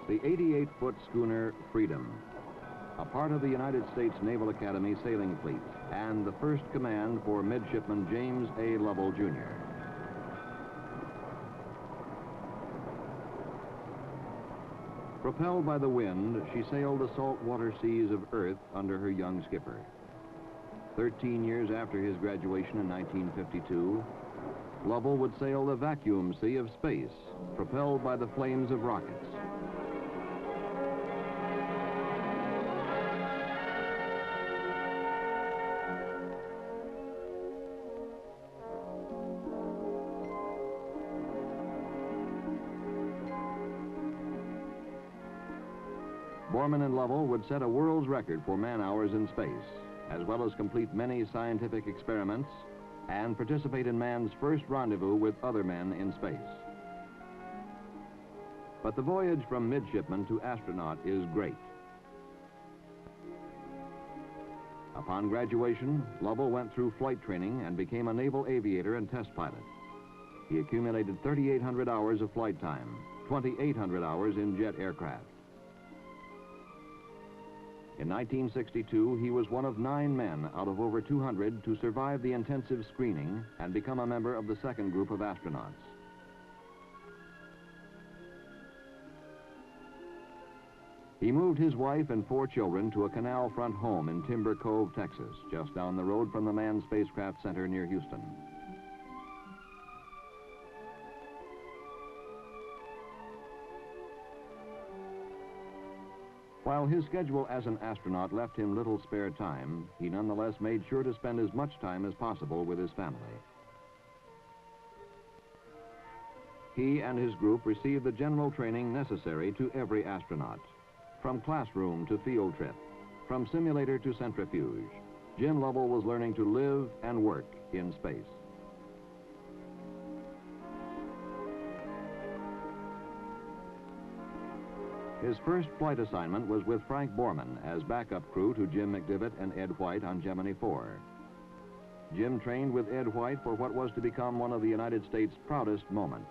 The 88-foot schooner Freedom, a part of the United States Naval Academy sailing fleet, and the first command for Midshipman James A. Lovell, Jr. Propelled by the wind, she sailed the saltwater seas of Earth under her young skipper. 13 years after his graduation in 1952, Lovell would sail the vacuum sea of space, propelled by the flames of rockets. Borman and Lovell would set a world's record for man-hours in space, as well as complete many scientific experiments and participate in man's first rendezvous with other men in space. But the voyage from midshipman to astronaut is great. Upon graduation, Lovell went through flight training and became a naval aviator and test pilot. He accumulated 3,800 hours of flight time, 2,800 hours in jet aircraft. In 1962, he was one of 9 men out of over 200 to survive the intensive screening and become a member of the second group of astronauts. He moved his wife and 4 children to a canal front home in Timber Cove, Texas, just down the road from the Manned Spacecraft Center near Houston. While his schedule as an astronaut left him little spare time, he nonetheless made sure to spend as much time as possible with his family. He and his group received the general training necessary to every astronaut. From classroom to field trip, from simulator to centrifuge, Jim Lovell was learning to live and work in space. His first flight assignment was with Frank Borman as backup crew to Jim McDivitt and Ed White on Gemini 4. Jim trained with Ed White for what was to become one of the United States' proudest moments,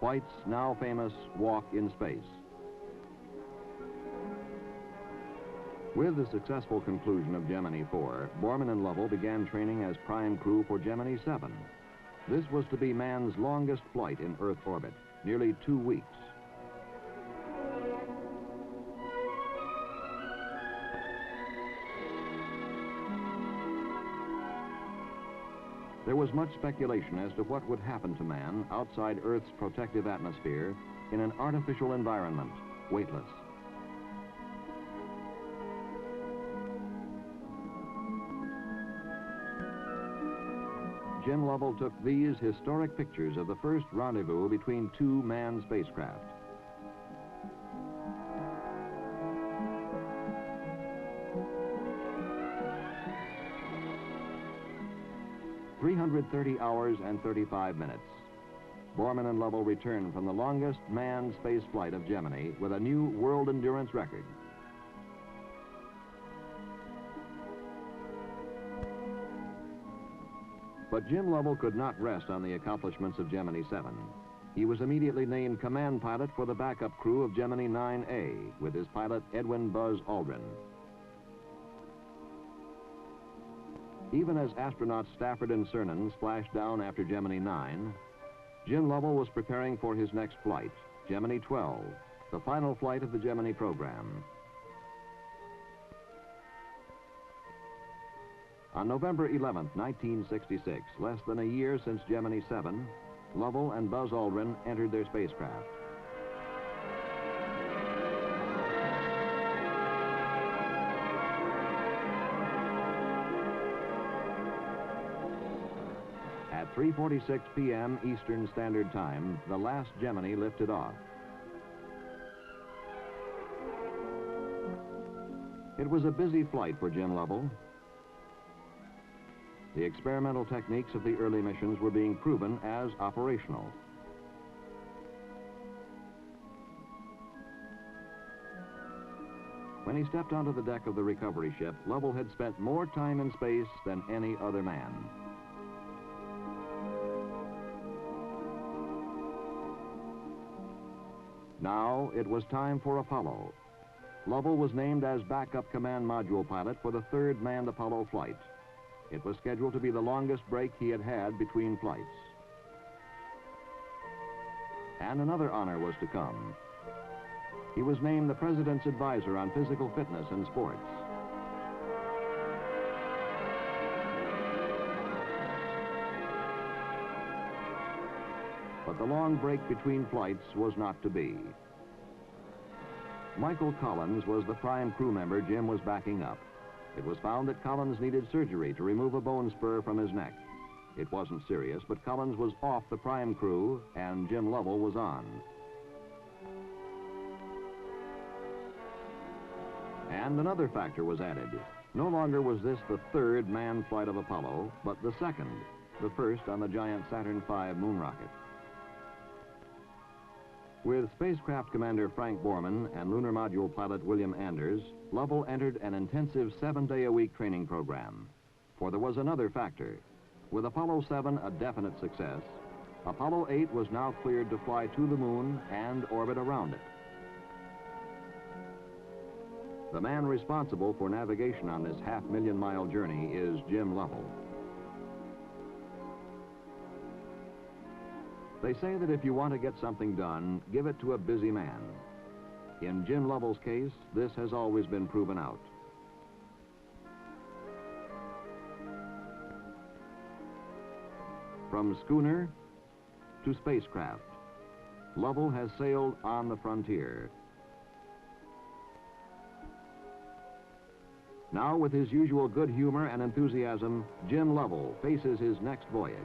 White's now famous walk in space. With the successful conclusion of Gemini 4, Borman and Lovell began training as prime crew for Gemini 7. This was to be man's longest flight in Earth orbit, nearly 2 weeks. There was much speculation as to what would happen to man outside Earth's protective atmosphere in an artificial environment, weightless. Jim Lovell took these historic pictures of the first rendezvous between 2 manned spacecraft. "330 hours and 35 minutes. Borman and Lovell returned from the longest manned space flight of Gemini with a new world endurance record. But Jim Lovell could not rest on the accomplishments of Gemini 7. He was immediately named command pilot for the backup crew of Gemini 9A with his pilot Edwin Buzz Aldrin. Even as astronauts Stafford and Cernan splashed down after Gemini 9, Jim Lovell was preparing for his next flight, Gemini 12, the final flight of the Gemini program. On November 11, 1966, less than a year since Gemini 7, Lovell and Buzz Aldrin entered their spacecraft. At 3:46 p.m. Eastern Standard Time, the last Gemini lifted off. It was a busy flight for Jim Lovell. The experimental techniques of the early missions were being proven as operational. When he stepped onto the deck of the recovery ship, Lovell had spent more time in space than any other man. Now it was time for Apollo. Lovell was named as backup command module pilot for the third manned Apollo flight. It was scheduled to be the longest break he had had between flights. And another honor was to come. He was named the President's advisor on physical fitness and sports. But the long break between flights was not to be. Michael Collins was the prime crew member Jim was backing up. It was found that Collins needed surgery to remove a bone spur from his neck. It wasn't serious, but Collins was off the prime crew and Jim Lovell was on. And another factor was added. No longer was this the third manned flight of Apollo, but the second, the first on the giant Saturn V moon rocket. With spacecraft commander Frank Borman and lunar module pilot William Anders, Lovell entered an intensive 7-day-a-week training program. For there was another factor. With Apollo 7 a definite success, Apollo 8 was now cleared to fly to the moon and orbit around it. The man responsible for navigation on this half-million-mile journey is Jim Lovell. They say that if you want to get something done, give it to a busy man. In Jim Lovell's case, this has always been proven out. From schooner to spacecraft, Lovell has sailed on the frontier. Now, with his usual good humor and enthusiasm, Jim Lovell faces his next voyage.